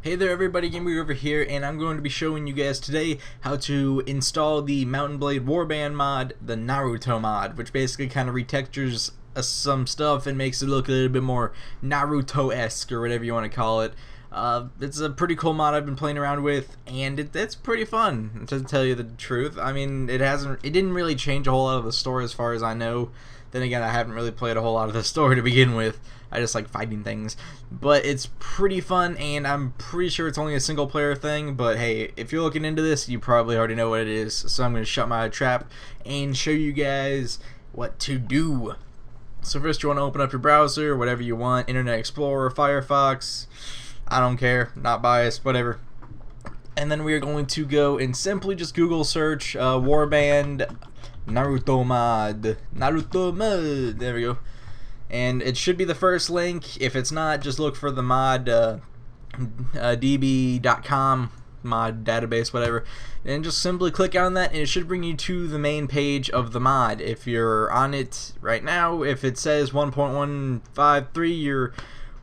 Hey there everybody, Gamer over here, and I'm going to be showing you guys today how to install the M&B Warband mod, the Naruto mod, which basically kind of retextures some stuff and makes it look a little bit more Naruto-esque, or whatever you want to call it. It's a pretty cool mod I've been playing around with, and it's pretty fun, to tell you the truth. I mean, it didn't really change a whole lot of the story as far as I know. Then again, I haven't really played a whole lot of the story to begin with. I just like fighting things. But it's pretty fun, and I'm pretty sure it's only a single player thing. But hey, if you're looking into this, you probably already know what it is. So I'm going to shut my trap and show you guys what to do. So first you want to open up your browser, whatever you want. Internet Explorer, Firefox, I don't care, not biased, whatever. And then we are going to go and simply just Google search Warband Naruto mod. There we go. And it should be the first link. If it's not, just look for the mod db.com mod database, whatever, and just simply click on that, and it should bring you to the main page of the mod. If you're on it right now, if it says 1.153 or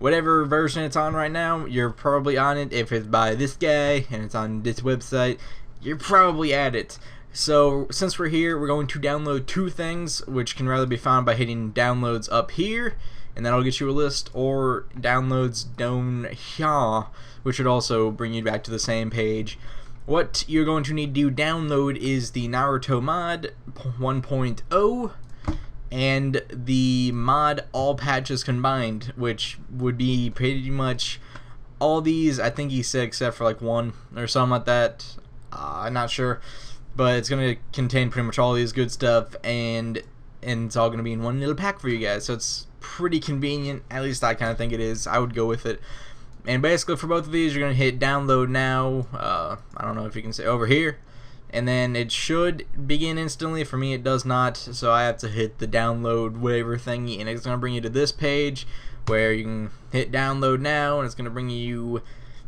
whatever version it's on right now, you're probably on it. If it's by this guy and it's on this website, you're probably at it. So since we're here, we're going to download two things, which can rather be found by hitting downloads up here, and that'll get you a list, or downloads down here, which would also bring you back to the same page. What you're going to need to download is the Naruto mod 1.0 and the mod all patches combined, which would be pretty much all these, I think he said, except for like one or something like that. I'm not sure. But it's going to contain pretty much all these good stuff, and it's all going to be in one little pack for you guys. So it's pretty convenient. At least I kind of think it is. I would go with it. And basically for both of these, you're going to hit download now. I don't know if you can say over here. And then it should begin instantly. For me, it does not. So I have to hit the download whatever thingy, and it's going to bring you to this page where you can hit download now, and it's going to bring you,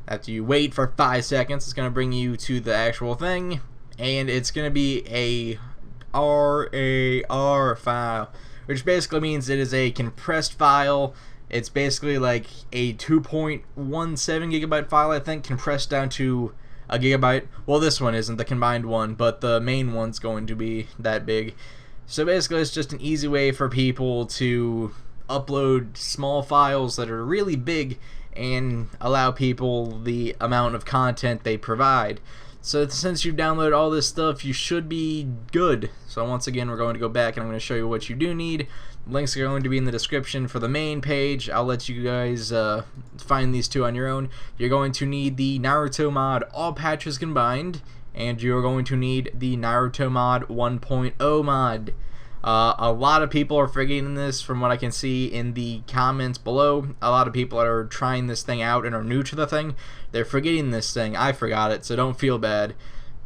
after you wait for 5 seconds, it's going to bring you to the actual thing. And it's going to be a RAR file, which basically means it is a compressed file. It's basically like a 2.17 gigabyte file, I think, compressed down to a gigabyte. Well, this one isn't the combined one, but the main one's going to be that big. So basically it's just an easy way for people to upload small files that are really big and allow people the amount of content they provide. So since you've downloaded all this stuff, you should be good. So once again, we're going to go back, and I'm going to show you what you do need. Links are going to be in the description for the main page. I'll let you guys find these two on your own. You're going to need the Naruto mod all patches combined, and you're going to need the Naruto mod 1.0 mod. A lot of people are forgetting this from what I can see in the comments below. A lot of people that are trying this thing out and are new to the thing, they're forgetting this thing. I forgot it, so don't feel bad.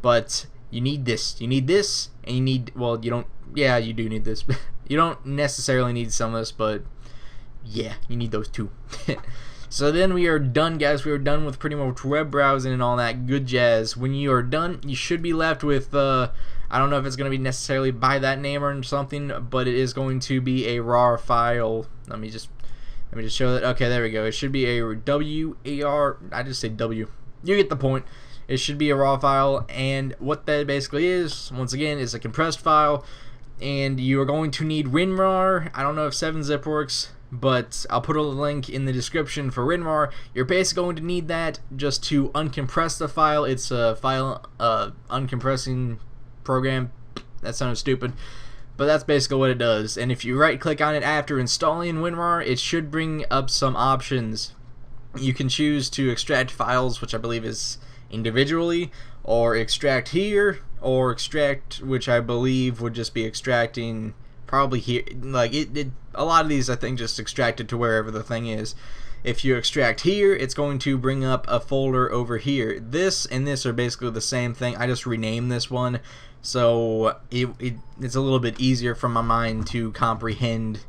But you need this. You need this, and you need, well, you don't, yeah, you do need this. You don't necessarily need some of this, but yeah, you need those two. So then we are done, guys. We are done with pretty much web browsing and all that good jazz. When you are done, you should be left with, I don't know if it's going to be necessarily by that name or something, but it is going to be a RAR file. Let me just show that. Okay, there we go. It should be a WAR. I just say W. You get the point. It should be a RAW file, and what that basically is, once again, is a compressed file, and you are going to need WinRAR. I don't know if 7-zip works, but I'll put a link in the description for WinRAR. You're basically going to need that just to uncompress the file. It's a file uncompressing program. That sounded stupid, but that's basically what it does. And if you right click on it after installing WinRAR, it should bring up some options. You can choose to extract files, which I believe is individually, or extract here, or extract, which I believe would just be extracting probably here. Like a lot of these I think just extracted to wherever the thing is. If you extract here, it's going to bring up a folder over here. This and this are basically the same thing. I just renamed this one, so it's a little bit easier for my mind to comprehend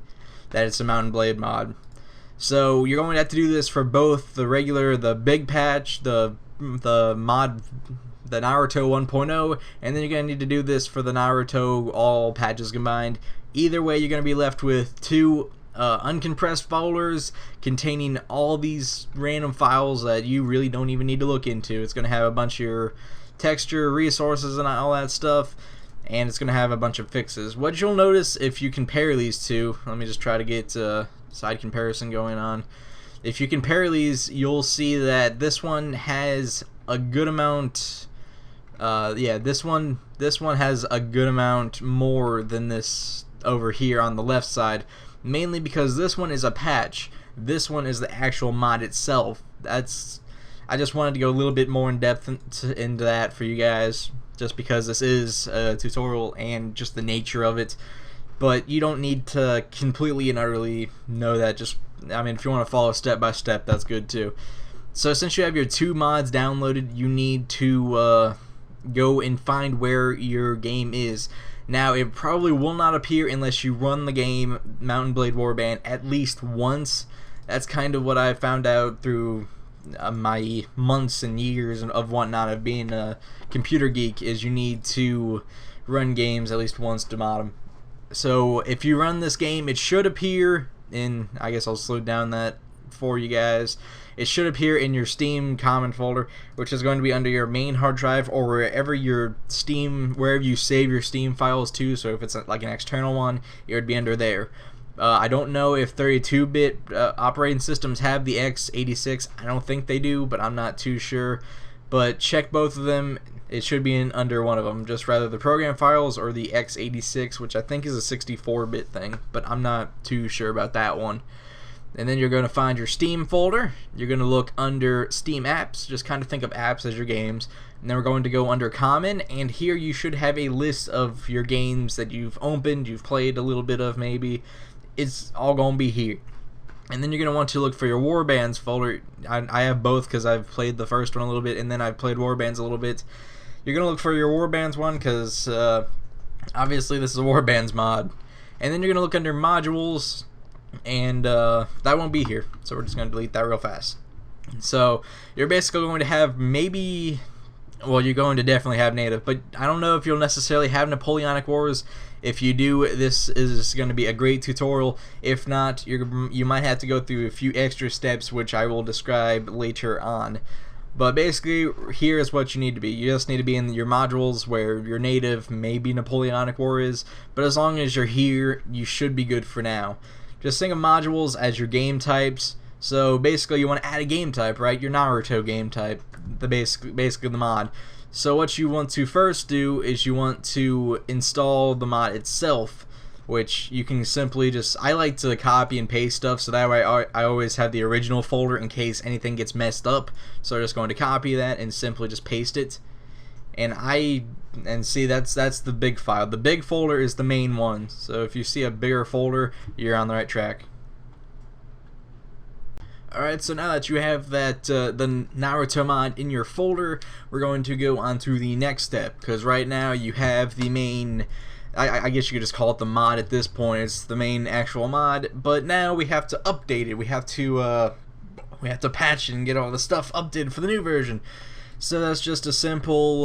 that it's a M&B mod. So you're going to have to do this for both the regular, the big patch, the mod, the Naruto 1.0, and then you're going to need to do this for the Naruto all patches combined. Either way, you're going to be left with two uncompressed folders containing all these random files that you really don't even need to look into. It's going to have a bunch of your texture, resources, and all that stuff, and it's going to have a bunch of fixes. What you'll notice if you compare these two, let me just try to get side comparison going on. If you compare these, you'll see that this one has a good amount. Yeah, this one has a good amount more than this over here on the left side, mainly because this one is a patch. This one is the actual mod itself. I just wanted to go a little bit more in depth into that for you guys, just because this is a tutorial and just the nature of it. But you don't need to completely and utterly know that. Just, I mean, if you want to follow step by step, that's good too. So since you have your two mods downloaded, you need to go and find where your game is. Now, it probably will not appear unless you run the game M&B Warband at least once. That's kind of what I found out through my months and years of whatnot of being a computer geek, is you need to run games at least once to mod them. So if you run this game, it should appear in, I guess I'll slow down that for you guys. It should appear in your Steam common folder, which is going to be under your main hard drive or wherever you save your Steam files to. So if it's like an external one, it would be under there. I don't know if 32-bit operating systems have the x86. I don't think they do, but I'm not too sure. But check both of them. It should be in under one of them, just rather the program files or the x86, which I think is a 64-bit thing, but I'm not too sure about that one. And then you're going to find your Steam folder. You're going to look under Steam apps. Just kind of think of apps as your games. And then we're going to go under common, and here you should have a list of your games that you've opened, you've played a little bit of maybe. It's all going to be here. And then you're going to want to look for your Warbands folder. I have both because I've played the first one a little bit, and then I've played Warbands a little bit. You're going to look for your Warbands one because obviously this is a Warbands mod. And then you're going to look under modules, and that won't be here, so we're just going to delete that real fast. So you're basically going to have maybe, well, you're going to definitely have native, but I don't know if you'll necessarily have Napoleonic Wars. If you do, this is going to be a great tutorial. If not, you might have to go through a few extra steps, which I will describe later on. But basically, here is what you need to be. You just need to be in your modules where your native, maybe Napoleonic War is, but as long as you're here, you should be good for now. Just think of modules as your game types. So basically, you want to add a game type, right? Your Naruto game type, basically the mod. So what you want to first do is you want to install the mod itself, which you can simply just, I like to copy and paste stuff, so that way I always have the original folder in case anything gets messed up. So I'm just going to copy that and simply just paste it. And see, that's the big file. The big folder is the main one. So if you see a bigger folder, you're on the right track. Alright, so now that you have that the Naruto mod in your folder, we're going to go on to the next step, because right now you have the main, I guess you could just call it the mod at this point. It's the main actual mod, but now we have to update it. We have to patch it and get all the stuff updated for the new version. So that's just a simple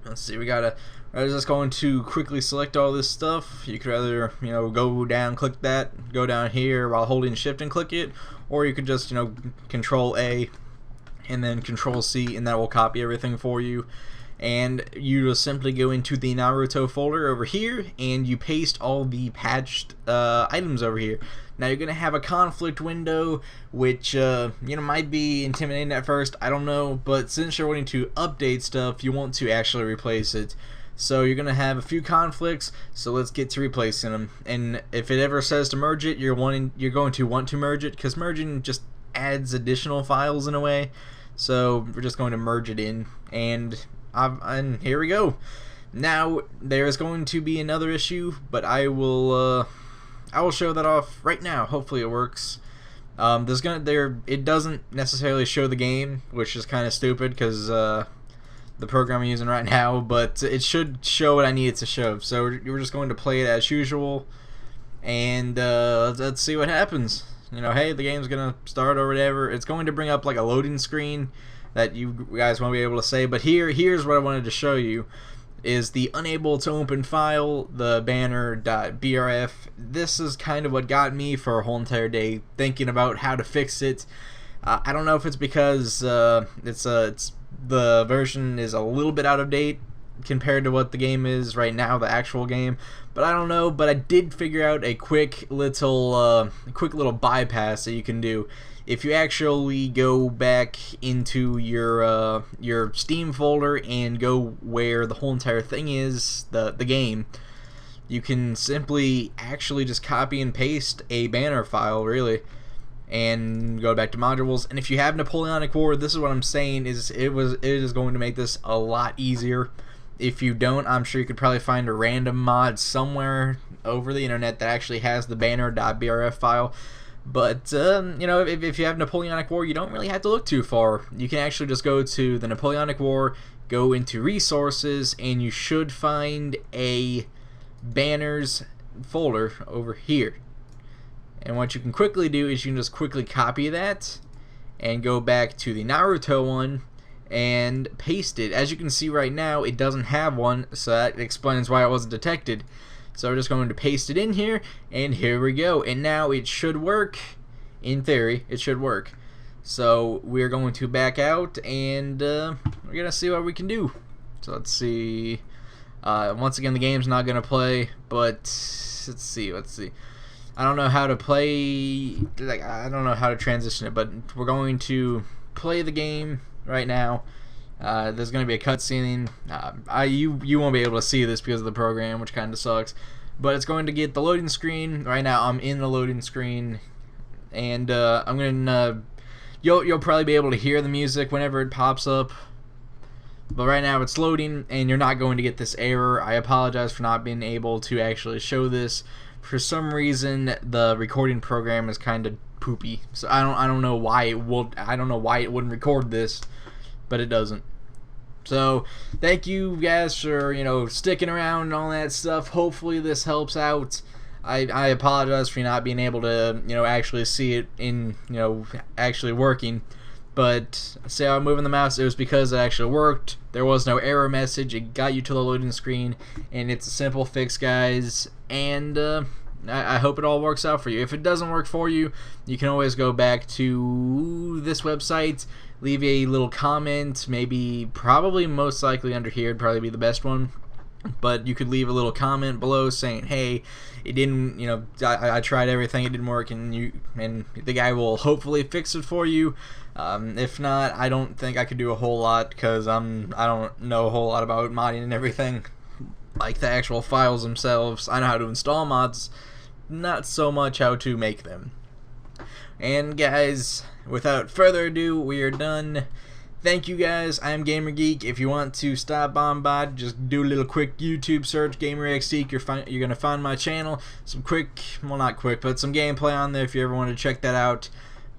let's see, we're just going to quickly select all this stuff. You could either, go down, click that, go down here while holding shift and click it, or you could just, control A and then control C, and that will copy everything for you. And you just simply go into the Naruto folder over here and you paste all the patched items over here. Now you're gonna have a conflict window, which might be intimidating at first, I don't know, but since you're wanting to update stuff, you want to actually replace it. So you're gonna have a few conflicts, so let's get to replacing them. And if it ever says to merge it, you're going to want to merge it, because merging just adds additional files in a way. So we're just going to merge it in, and here we go. Now there is going to be another issue, but I will show that off right now. Hopefully it works. It doesn't necessarily show the game, which is kind of stupid because the program I'm using right now, but it should show what I need it to show. So we're just going to play it as usual, and let's see what happens. Hey, the game's gonna start or whatever. It's going to bring up like a loading screen that you guys won't be able to say, but here's what I wanted to show you. is the unable to open file, the banner.brf. This is kind of what got me for a whole entire day thinking about how to fix it. I don't know if it's because it's the version is a little bit out of date compared to what the game is right now, the actual game, but I don't know. But I did figure out a quick little bypass that you can do. If you actually go back into your Steam folder and go where the whole entire thing is, the game, you can simply actually just copy and paste a banner file, really, and go back to modules. And if you have Napoleonic War, this is what I'm saying, is it is going to make this a lot easier. If you don't, I'm sure you could probably find a random mod somewhere over the internet that actually has the banner.brf file. But, you know, if you have Napoleonic War, you don't really have to look too far. You can actually just go to the Napoleonic War, go into resources, and you should find a banners folder over here. And what you can quickly do is you can just quickly copy that and go back to the Naruto one and paste it. As you can see right now, it doesn't have one, so that explains why it wasn't detected. So we're just going to paste it in here, and here we go. And now it should work. In theory, it should work. So we're going to back out, and we're going to see what we can do. So let's see. Once again, the game's not going to play, but let's see. I don't know how to play, like, I don't know how to transition it, but we're going to play the game right now. There's going to be a cutscene. You won't be able to see this because of the program, which kind of sucks. But it's going to get the loading screen. Right now, I'm in the loading screen, and I'm gonna. You'll probably be able to hear the music whenever it pops up. But right now, it's loading, and you're not going to get this error. I apologize for not being able to actually show this. For some reason, the recording program is kind of poopy. So I don't know why it wouldn't record this, but it doesn't. So thank you guys for, you know, sticking around and all that stuff. Hopefully this helps out. I apologize for not being able to, you know, actually see it in, you know, actually working. But see how I'm moving the mouse? It was because it actually worked. There was no error message. It got you to the loading screen, and it's a simple fix, guys. And I hope it all works out for you. If it doesn't work for you, you can always go back to this website, leave a little comment, probably most likely under here would probably be the best one. But you could leave a little comment below saying, hey, it didn't, you know, I tried everything, it didn't work, and the guy will hopefully fix it for you. If not, I don't think I could do a whole lot, because I don't know a whole lot about modding and everything, like the actual files themselves. I know how to install mods, not so much how to make them. And guys, without further ado, we are done. Thank you guys. I'm GamerGeek. If you want to stop on by, just do a little quick YouTube search, GamerXgeek. You're gonna find my channel. Some quick, well, not quick, but some gameplay on there if you ever want to check that out.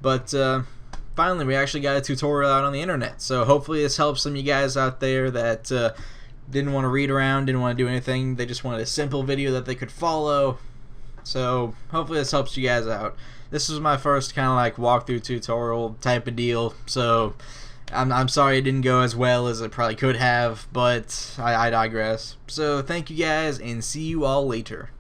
But finally, we actually got a tutorial out on the internet. So hopefully this helps some of you guys out there that didn't want to read around, didn't want to do anything. They just wanted a simple video that they could follow. So hopefully this helps you guys out. This was my first kind of like walkthrough tutorial type of deal. So I'm sorry it didn't go as well as it probably could have, but I digress. So thank you guys, and see you all later.